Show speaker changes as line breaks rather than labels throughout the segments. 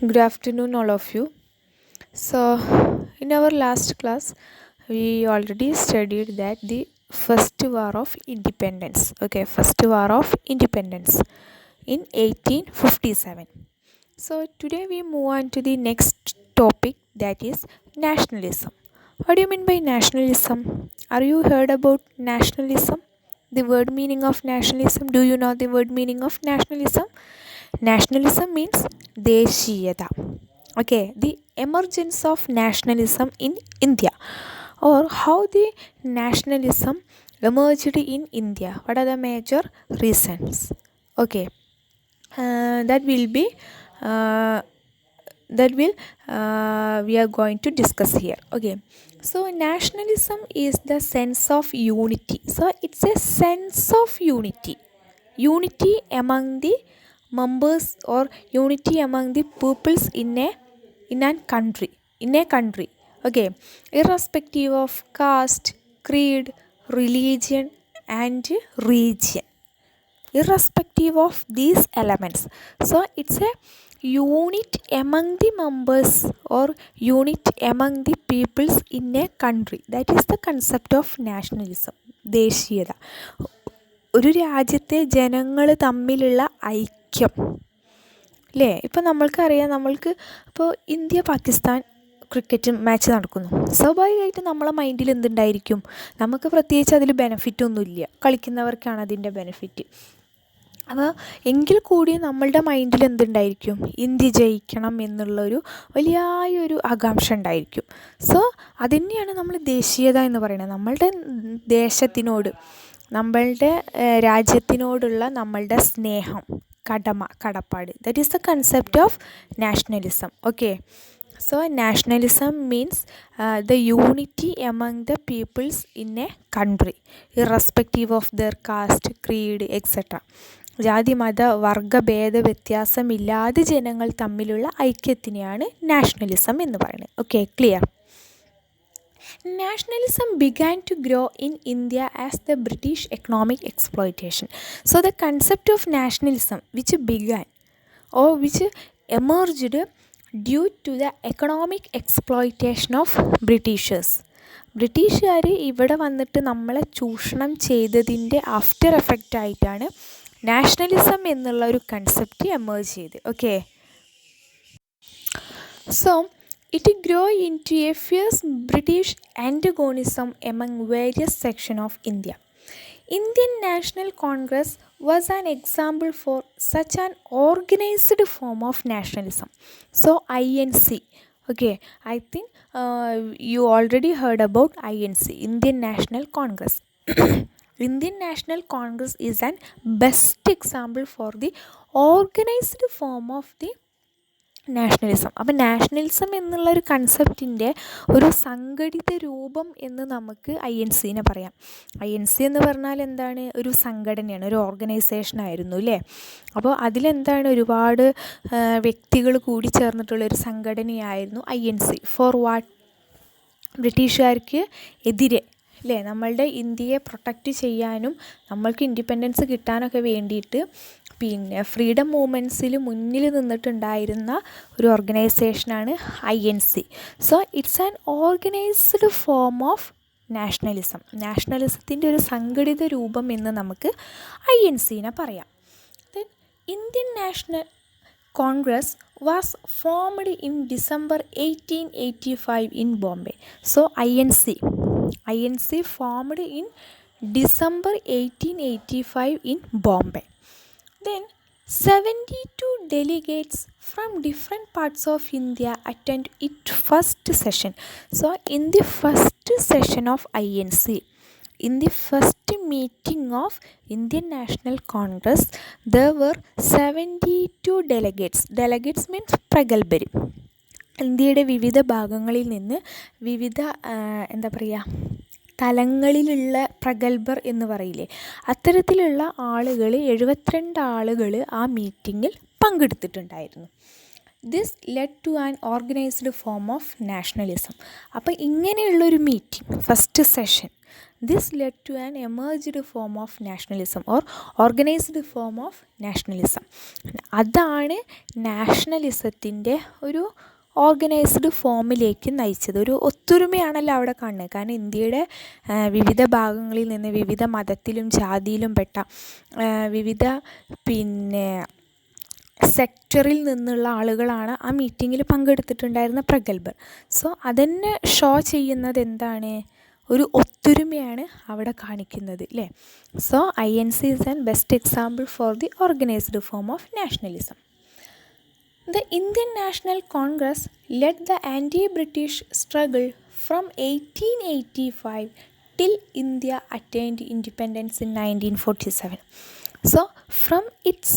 Good afternoon, all of you. So, in our last class, we already studied that the first war of independence. Okay, first war of independence in 1857. So, today we move on to the next topic, that is nationalism. What do you mean by nationalism? Are you heard about nationalism? The word meaning of nationalism. Do you know the word meaning of nationalism? Nationalism means Deshiyata. Okay, the emergence of nationalism in India, or how the nationalism emerged in India. What are the major reasons? Okay, that will be uh, that will we are going to discuss here. Okay, so nationalism is the sense of unity. So it's a sense of unity among the members, or unity among the peoples in a country. Okay, irrespective of caste, creed, religion, and region, irrespective of these elements. So it's a unit among the members, or unit among the peoples in a country. That is the concept of nationalism. ദേശീയത, ഒരു രാജ്യത്തെ ജനങ്ങൾ തമ്മിലുള്ള ഐക്യം. അല്ലേ? ഇപ്പം നമ്മൾക്കറിയാം, നമ്മൾക്ക് ഇപ്പോൾ ഇന്ത്യ പാകിസ്ഥാൻ ക്രിക്കറ്റ് മാച്ച് നടക്കുന്നു. സ്വാഭാവികമായിട്ടും നമ്മളെ മൈൻഡിൽ എന്തുണ്ടായിരിക്കും? നമുക്ക് പ്രത്യേകിച്ച് അതിൽ ബെനഫിറ്റൊന്നുമില്ല, കളിക്കുന്നവർക്കാണ് അതിൻ്റെ ബെനഫിറ്റ്. അപ്പോൾ എങ്കിൽ കൂടി നമ്മളുടെ മൈൻഡിൽ എന്തുണ്ടായിരിക്കും? ഇന്ത്യ ജയിക്കണം എന്നുള്ളൊരു വലിയൊരു ആകാംക്ഷ ഉണ്ടായിരിക്കും. സോ അതുതന്നെയാണ് നമ്മൾ ദേശീയത എന്ന് പറയുന്നത്. നമ്മളുടെ ദേശത്തിനോട്, നമ്മളുടെ രാജ്യത്തിനോടുള്ള നമ്മളുടെ സ്നേഹം, കടപ്പാട്. That is the concept of nationalism. Okay, so nationalism means the unity among the peoples in a country, irrespective of their caste, creed, etc. ജാതി മത വർഗ ഭേദ വ്യത്യാസമില്ലാതെ ജനങ്ങൾ തമ്മിലുള്ള ഐക്യത്തിനെയാണ് നാഷണലിസം എന്ന് പറയുന്നത്. Okay, clear? Nationalism began to grow in India as the British economic exploitation. So the concept of nationalism which began, or which emerged due to the economic exploitation of Britishers. ബ്രിട്ടീഷുകാർ ഇവിടെ വന്നിട്ട് നമ്മളെ ചൂഷണം ചെയ്തതിൻ്റെ after effect ആയിട്ടാണ് nationalism എന്നുള്ള ഒരു concept emerge ചെയ്ത്. Okay, so it grew into a fierce British antagonism among various sections of India. Indian National Congress was an example for such an organized form of nationalism. So INC, okay, I think you already heard about INC, Indian National Congress. Indian National Congress is an best example for the organized form of the nationalism. അപ്പം nationalism എന്നുള്ളൊരു കൺസെപ്റ്റിൻ്റെ ഒരു സംഘടിത രൂപം എന്ന് നമുക്ക് INC പറയാം. INC എന്ന് പറഞ്ഞാൽ എന്താണ്? ഒരു സംഘടനയാണ്, ഒരു ഓർഗനൈസേഷൻ ആയിരുന്നു, അല്ലേ? അപ്പോൾ അതിലെന്താണ്? ഒരുപാട് വ്യക്തികൾ കൂടി ചേർന്നിട്ടുള്ളൊരു സംഘടനയായിരുന്നു INC. For what? ബ്രിട്ടീഷുകാർക്ക് എതിരെ, അല്ലേ? നമ്മളുടെ ഇന്ത്യയെ പ്രൊട്ടക്റ്റ് ചെയ്യാനും നമ്മൾക്ക് ഇൻഡിപെൻഡൻസ് കിട്ടാനൊക്കെ വേണ്ടിയിട്ട് പിന്നെ ഫ്രീഡം മൂവ്മെൻറ്റ്സിൽ മുന്നിൽ നിന്നിട്ടുണ്ടായിരുന്ന ഒരു ഓർഗനൈസേഷനാണ് INC. So it's an organized form of nationalism. നാഷണലിസത്തിൻ്റെ ഒരു സംഘടിത രൂപം എന്ന് നമുക്ക് INC പറയാം. Then Indian National Congress was formed in December 1885 in Bombay. So INC formed in December 1885 in Bombay. Then 72 delegates from different parts of India attend its first session. So in the first session of INC, in the first meeting of Indian National Congress, there were 72 delegates. Delegates means പ്രഗത്ഭര്. ഇന്ത്യയുടെ വിവിധ ഭാഗങ്ങളിൽ നിന്ന്, വിവിധ എന്താ പറയുക, തലങ്ങളിലുള്ള പ്രഗത്ഭർ എന്ന് പറയില്ലേ, അത്തരത്തിലുള്ള ആളുകൾ, 72 ആളുകൾ ആ മീറ്റിങ്ങിൽ പങ്കെടുത്തിട്ടുണ്ടായിരുന്നു. This led to an organized form of nationalism. അപ്പോൾ ഇങ്ങനെയുള്ളൊരു meeting, first session, this led to an emerged form of nationalism or organized form of nationalism. അതാണ് നാഷണലിസത്തിൻ്റെ ഒരു ഓർഗനൈസ്ഡ് ഫോമിലേക്ക് നയിച്ചത്. ഒരു ഒത്തൊരുമയാണല്ലോ അവിടെ കാണുന്നത്. കാരണം ഇന്ത്യയുടെ വിവിധ ഭാഗങ്ങളിൽ നിന്ന്, വിവിധ മതത്തിലും ജാതിയിലും പെട്ട വിവിധ സെക്ടറിൽ നിന്നുള്ള ആളുകളാണ് ആ മീറ്റിങ്ങിൽ പങ്കെടുത്തിട്ടുണ്ടായിരുന്ന പ്രഗത്ഭർ. സോ അതെന്നെ ഷോ ചെയ്യുന്നത് എന്താണ്? ഒരു ഒത്തൊരുമയാണ് അവിടെ കാണിക്കുന്നത്, അല്ലേ? So INC is an best example for the organised form of nationalism. The Indian National Congress led the anti-British struggle from 1885 till India attained independence in 1947. So from its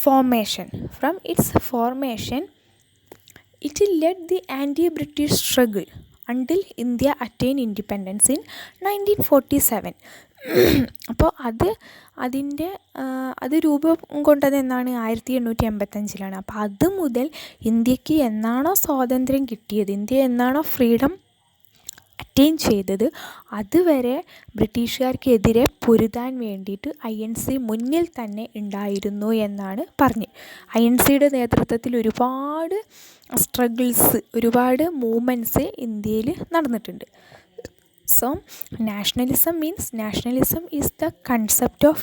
formation, it led the anti-British struggle until India attained independence in 1947. അപ്പോൾ അത് രൂപം കൊണ്ടത് എന്നാണ്? 1885. അപ്പോൾ അത് മുതൽ ഇന്ത്യക്ക് എന്നാണോ സ്വാതന്ത്ര്യം കിട്ടിയത്, ഇന്ത്യ എന്നാണോ ഫ്രീഡം അറ്റൈൻ ചെയ്തത്, അതുവരെ ബ്രിട്ടീഷുകാർക്കെതിരെ പൊരുതാൻ വേണ്ടിയിട്ട് INC മുന്നിൽ തന്നെ ഉണ്ടായിരുന്നു എന്നാണ് പറഞ്ഞ്. INCയുടെ നേതൃത്വത്തിൽ ഒരുപാട് സ്ട്രഗിൾസ്, ഒരുപാട് മൂവ്മെൻറ്റ്സ് ഇന്ത്യയിൽ നടന്നിട്ടുണ്ട്. So nationalism is the concept of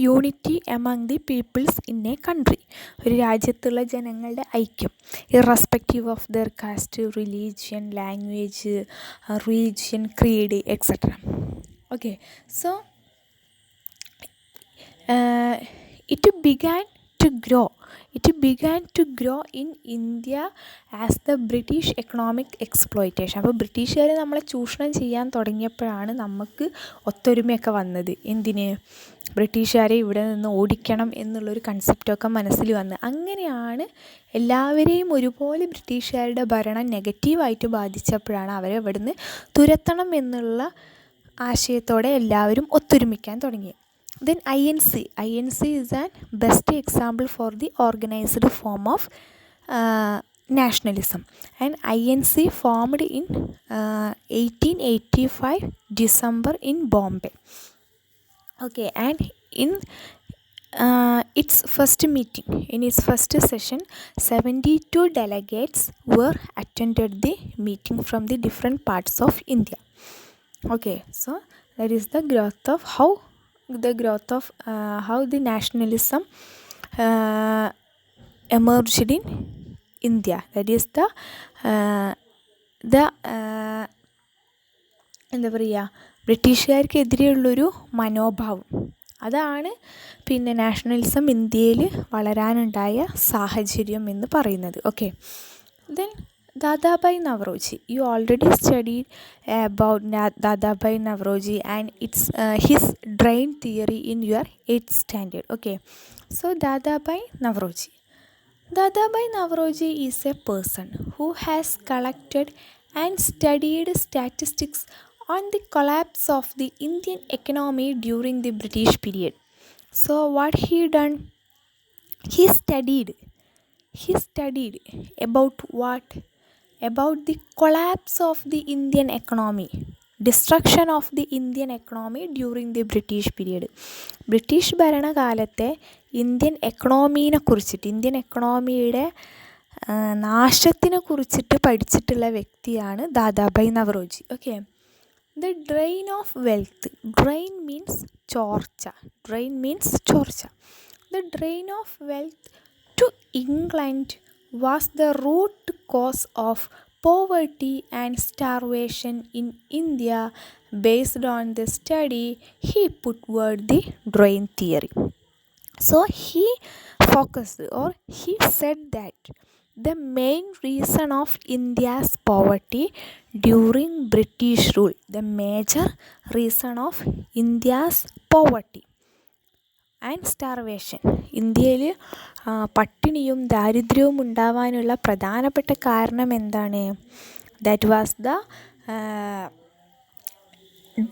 unity among the peoples in a country. ഒരു രാജ്യത്തുള്ള ജനങ്ങളുടെ ഐക്യം, irrespective of their caste, religion, language, religion, creed, etcetera. Okay, so it began to grow in India as the British economic exploitation. അപ്പോൾ ബ്രിട്ടീഷുകാർ നമ്മളെ ചൂഷണം ചെയ്യാൻ തുടങ്ങിയപ്പോഴാണ് നമുക്ക് ഒത്തൊരുമയൊക്കെ വന്നത്. എന്തിന്? ബ്രിട്ടീഷുകാരെ ഇവിടെ നിന്ന് ഓടിക്കണം എന്നുള്ളൊരു കൺസെപ്റ്റൊക്കെ മനസ്സിൽ വന്ന്. അങ്ങനെയാണ് എല്ലാവരെയും ഒരുപോലെ ബ്രിട്ടീഷുകാരുടെ ഭരണം നെഗറ്റീവായിട്ട് ബാധിച്ചപ്പോഴാണ് അവരെ ഇവിടുന്ന് തുരത്തണം എന്നുള്ള ആശയത്തോടെ എല്ലാവരും ഒത്തൊരുമിക്കാൻ തുടങ്ങിയത്. Then INC is an best example for the organized form of nationalism, and INC formed in 1885 December in Bombay. Okay, and in its first meeting, in its first session, 72 delegates were attended the meeting from the different parts of India. Okay, so that is the growth of how the nationalism emerged in India. That is എന്താ പറയുക, ബ്രിട്ടീഷുകാർക്കെതിരെയുള്ളൊരു മനോഭാവം. അതാണ് പിന്നെ nationalism ഇന്ത്യയിൽ വളരാനുണ്ടായ സാഹചര്യം എന്ന് പറയുന്നത്. Okay, then Dadabhai Navroji. You already studied about Dadabhai Navroji and his drain theory in your 8th standard. Okay, so Dadabhai Navroji is a person who has collected and studied statistics on the collapse of the Indian economy during the British period. So what he done? He studied about what? About the collapse of the Indian economy, destruction of the Indian economy during the British period. British ഭരണകാലത്തെ Indian എക്കണോമീനെ കുറിച്ചിട്ട്, Indian എക്കണോമിയുടെ നാശത്തിനെ കുറിച്ചിട്ട് പഠിച്ചിട്ടുള്ള വ്യക്തിയാണ് Dadabhai Naoroji. Okay, the drain of wealth. Drain means ചോർച്ച. The drain of wealth to England was the root cause of poverty and starvation in India. Based on the study, he put forward the drain theory. So he said that the main reason of India's poverty during British rule, the major reason of India's poverty and starvation, ഇന്ത്യയിൽ പട്ടിണിയും ദാരിദ്ര്യവും ഉണ്ടാവാനുള്ള പ്രധാനപ്പെട്ട കാരണം എന്താണ്? That was the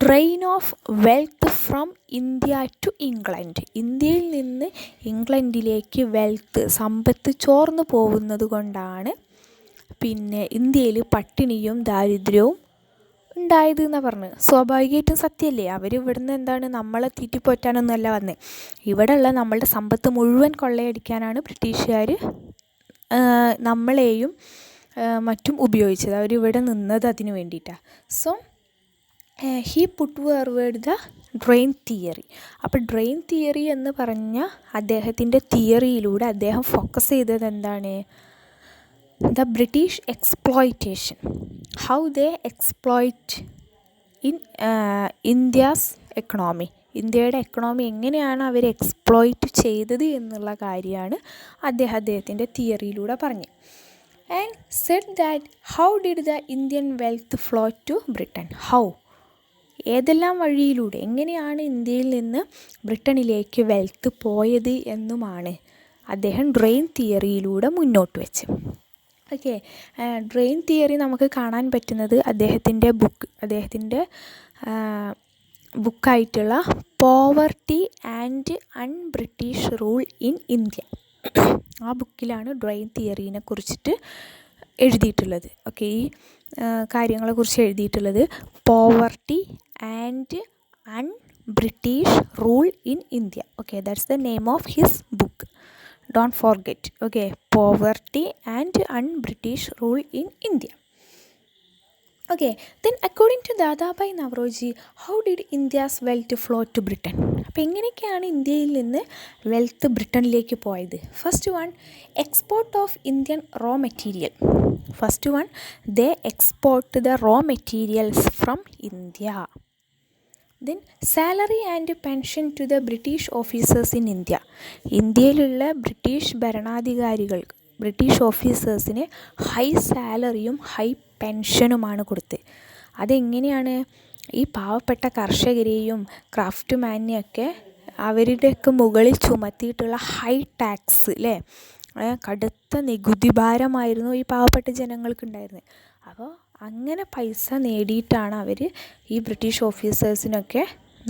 drain of wealth from India to England. ഇന്ത്യയിൽ നിന്ന് ഇംഗ്ലണ്ടിലേക്ക് സമ്പത്ത് ചോർന്നു പോകുന്നത് കൊണ്ടാണ് പിന്നെ ഇന്ത്യയിൽ പട്ടിണിയും ദാരിദ്ര്യവും ഉണ്ടായത് എന്നാണ് പറഞ്ഞത്. സ്വാഭാവികമായിട്ടും സത്യമല്ലേ. അവർ ഇവിടുന്ന് എന്താണ് നമ്മളെ തീറ്റിപ്പോറ്റാനൊന്നുമല്ല വന്നത്. ഇവിടെയുള്ള നമ്മളുടെ സമ്പത്ത് മുഴുവൻ കൊള്ളയടിക്കാനാണ് ബ്രിട്ടീഷുകാർ നമ്മളെയും മറ്റും ഉപയോഗിച്ചത്. അവരിവിടെ നിന്നത് അതിന് വേണ്ടിയിട്ടാണ്. So he put forward the drain theory. അപ്പോൾ ഡ്രെയിൻ തിയറി എന്ന് പറഞ്ഞ അദ്ദേഹത്തിൻ്റെ തിയറിയിലൂടെ അദ്ദേഹം ഫോക്കസ് ചെയ്തത് എന്താണ്? The British exploitation, how they exploit in India's economy. ഇന്ത്യയുടെ എക്കണോമി എങ്ങനെയാണ് അവർ എക്സ്പ്ലോയിറ്റ് ചെയ്തത് എന്നുള്ള കാര്യമാണ് അദ്ദേഹത്തിൻ്റെ തിയറിയിലൂടെ പറഞ്ഞത്. And said that how did the Indian wealth flow to Britain. How, ഏതെല്ലാം വഴിയിലൂടെ, എങ്ങനെയാണ് ഇന്ത്യയിൽ നിന്ന് ബ്രിട്ടനിലേക്ക് വെൽത്ത് പോയത് എന്നുമാണ് അദ്ദേഹം ഡ്രെയിൻ തിയറിയിലൂടെ മുന്നോട്ട് വെച്ച്. ഓക്കെ, ഡ്രെയിൻ തിയറി നമുക്ക് കാണാൻ പറ്റുന്നത് അദ്ദേഹത്തിൻ്റെ ബുക്കായിട്ടുള്ള poverty and unBritish rule in India. ആ ബുക്കിലാണ് ഡ്രെയിൻ തിയറീനെ കുറിച്ചിട്ട് എഴുതിയിട്ടുള്ളത്. ഓക്കെ, ഈ കാര്യങ്ങളെക്കുറിച്ച് എഴുതിയിട്ടുള്ളത് poverty and unBritish rule in India. Okay, that's the name of his book. Don't forget. Okay, poverty and un-British rule in India. Okay, then according to Dadabhai Navroji, how did India's wealth flow to Britain? അപ്പോൾ എങ്ങനെയൊക്കെയാണ് ഇന്ത്യയിൽ നിന്ന് wealth ബ്രിട്ടനിലേക്ക് പോയത്? First one, export of Indian raw material. First one, they export the raw materials from India. Then salary and pension to the British officers in India. ഇന്ത്യയിലുള്ള British ഭരണാധികാരികൾ, British ഓഫീസേഴ്സിന് high സാലറിയും ഹൈ പെൻഷനുമാണ് കൊടുത്തത്. അതെങ്ങനെയാണ്? ഈ പാവപ്പെട്ട കർഷകരെയും ക്രാഫ്റ്റ്മാനെയൊക്കെ അവരുടെയൊക്കെ മുകളിൽ ചുമത്തിയിട്ടുള്ള ഹൈ ടാക്സ്, അല്ലേ, കടുത്ത നികുതി ഭാരമായിരുന്നു ഈ പാവപ്പെട്ട ജനങ്ങൾക്കുണ്ടായിരുന്നത്. അപ്പോൾ അങ്ങനെ പൈസ നേടിയിട്ടാണ് അവർ ഈ ബ്രിട്ടീഷ് ഓഫീസേഴ്സിനൊക്കെ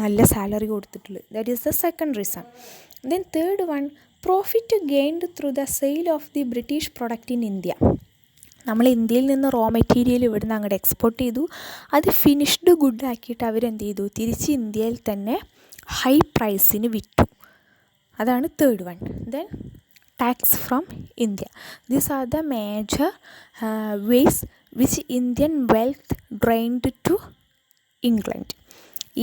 നല്ല സാലറി കൊടുത്തിട്ടുള്ളത്. That is the second reason. Then third one, profit gained through the sale of the British product in India. നമ്മൾ ഇന്ത്യയിൽ നിന്ന് റോ മെറ്റീരിയൽ ഇവിടുന്ന് അങ്ങോട്ട് എക്സ്പോർട്ട് ചെയ്തു. അത് ഫിനിഷ്ഡ് ഗുഡ് ആക്കിയിട്ട് അവരെന്ത് ചെയ്തു? തിരിച്ച് ഇന്ത്യയിൽ തന്നെ ഹൈ പ്രൈസിന് വിറ്റു. അതാണ് third one. Then tax from India. These are the major ways which Indian wealth drained to England.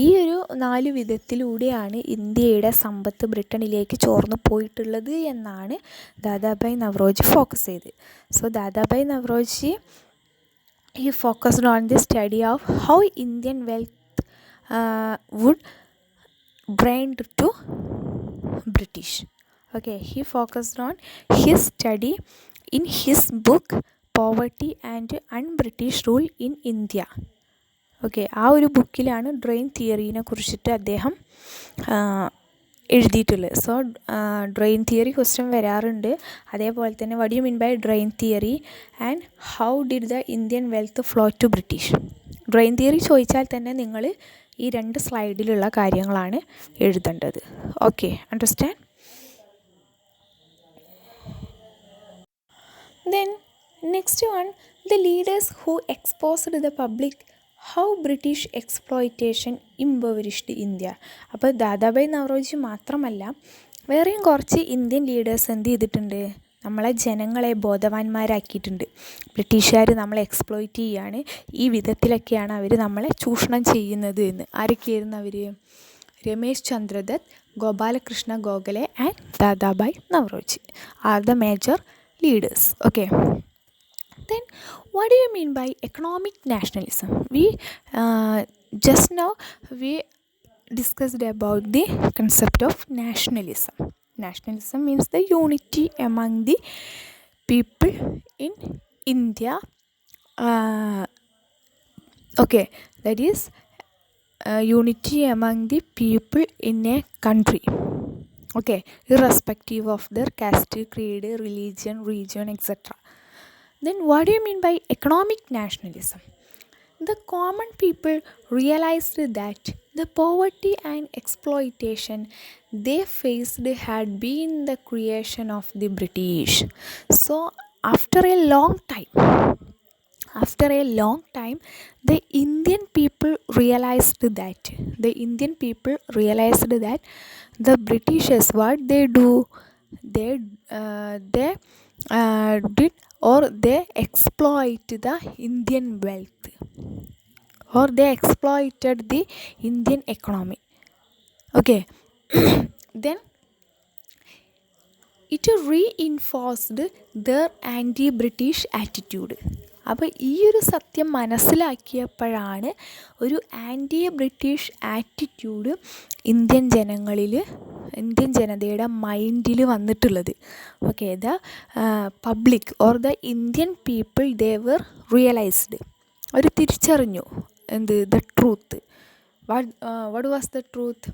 ഈ ഒരു 4 വിധത്തിലൂടെയാണ് ഇന്ത്യയുടെ സമ്പത്ത് ബ്രിട്ടനിലേക്ക് ചോർന്നു പോയിട്ടുള്ളത് എന്നാണ് ദാദാഭായ് നവറോജി ഫോക്കസ് ചെയ്തത്. So Dadabhai Naoroji he focused on the study of how Indian wealth would drained to British. Okay, he focused on his study in his book Poverty and Un-British Rule in India. Okay, ആ ഒരു ബുക്കിലാണ് drain തിയറീനെ കുറിച്ചിട്ട് അദ്ദേഹം എഴുതിയിട്ടുള്ളത്. So drain theory question വരാറുണ്ട്. അതേപോലെ തന്നെ what you mean by drain theory and how did the Indian wealth flow to British. Drain theory ചോദിച്ചാൽ തന്നെ നിങ്ങൾ ഈ 2 സ്ലൈഡിലുള്ള കാര്യങ്ങളാണ് എഴുതേണ്ടത്. Okay, understand. Then next one, the leaders who exposed the public how British exploitation impoverished India. അപ്പോൾ ദാദാഭായ് നവറോജി മാത്രമല്ല, വേറെയും കുറച്ച് ഇന്ത്യൻ ലീഡേഴ്സ് എന്ത് ചെയ്തിട്ടുണ്ട്? നമ്മളെ ജനങ്ങളെ ബോധവാന്മാരാക്കിയിട്ടുണ്ട്. ബ്രിട്ടീഷുകാർ നമ്മളെ എക്സ്പ്ലോയിറ്റ് ചെയ്യുകയാണ്, ഈ വിധത്തിലൊക്കെയാണ് അവർ നമ്മളെ ചൂഷണം ചെയ്യുന്നത് എന്ന്. ആരൊക്കെയായിരുന്നു അവർ? Ramesh Chandra Dutt, Gopalakrishna Gokhale and Dadabhai Naoroji are the major leaders. Okay, then what do you mean by economic nationalism? We just now we discussed about the concept of nationalism. Nationalism means the unity among the people in India. Okay, that is unity among the people in a country. Okay, irrespective of their caste, creed, religion, region, etc. Then what do you mean by economic nationalism? The common people realized that the poverty and exploitation they faced had been the creation of the British. So, after a long time, after a long time, the Indian people realized that the Britishers what they do, they did or they exploit the Indian wealth, or they exploited the Indian economy. Okay, then it reinforced their anti-British attitude. അപ്പോൾ ഈ ഒരു സത്യം മനസ്സിലാക്കിയപ്പോഴാണ് ഒരു anti British attitude Indian ജനതയുടെ മൈൻഡിൽ വന്നിട്ടുള്ളത്. Okay, the public or the Indian people they were realized, അവർ തിരിച്ചറിഞ്ഞു എന്ത്, the truth. What was the truth?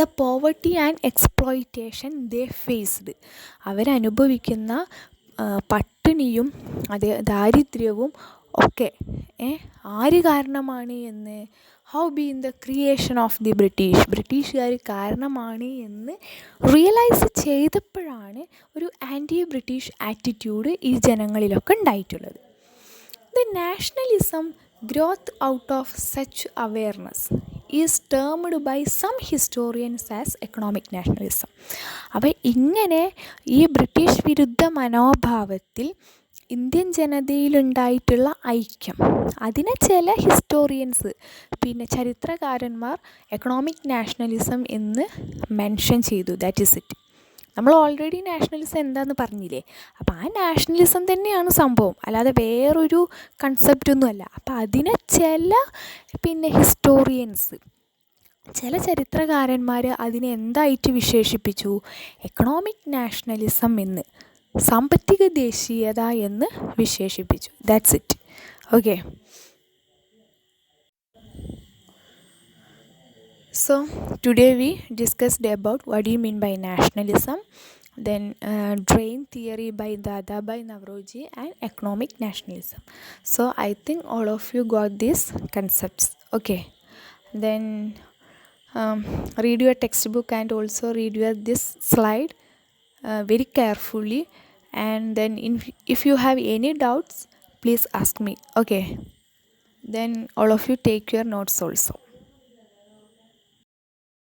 The poverty and exploitation they faced, അവരനുഭവിക്കുന്ന പട്ടിണിയും ദാരിദ്ര്യവും ഒക്കെ ആര് കാരണമാണ് എന്ന്, how been the creation of the ബ്രിട്ടീഷുകാർ കാരണമാണ് എന്ന് റിയലൈസ് ചെയ്തപ്പോഴാണ് ഒരു ആൻറ്റി ബ്രിട്ടീഷ് ആറ്റിറ്റ്യൂഡ് ഈ ജനങ്ങളിലൊക്കെ ഉണ്ടായിട്ടുള്ളത്. The nationalism growth out of such awareness is termed by some historians as economic nationalism. അപ്പോൾ ഇങ്ങനെ ഈ ബ്രിട്ടീഷ് വിരുദ്ധ മനോഭാവത്തിൽ ഇന്ത്യൻ ജനതയിലുണ്ടായിട്ടുള്ള ഐക്യം, അതിനെ ചില ഹിസ്റ്റോറിയൻസ് പിന്നെ ചരിത്രകാരന്മാർ എക്കണോമിക് നാഷണലിസം എന്ന് മെൻഷൻ ചെയ്തു. That is it. നമ്മൾ ഓൾറെഡി നാഷണലിസം എന്താണെന്ന് പറഞ്ഞില്ലേ, അപ്പോൾ ആ നാഷണലിസം തന്നെയാണ് സംഭവം, അല്ലാതെ വേറൊരു കൺസെപ്റ്റൊന്നുമല്ല. അപ്പോൾ അതിനെ ചില ഹിസ്റ്റോറിയൻസ്, ചില ചരിത്രകാരന്മാർ അതിനെ എന്തായിട്ട് വിശേഷിപ്പിച്ചു? എക്കണോമിക് നാഷണലിസം എന്ന്, സാമ്പത്തിക ദേശീയത എന്ന് വിശേഷിപ്പിച്ചു. That's it. Okay, so today we discussed about what do you mean by nationalism, then drain theory by Dadabhai Naoroji and economic nationalism. So I think all of you got these concepts. Okay, then read your textbook and also read your this slide very carefully, and then if you have any doubts please ask me. Okay, then all of you take your notes also.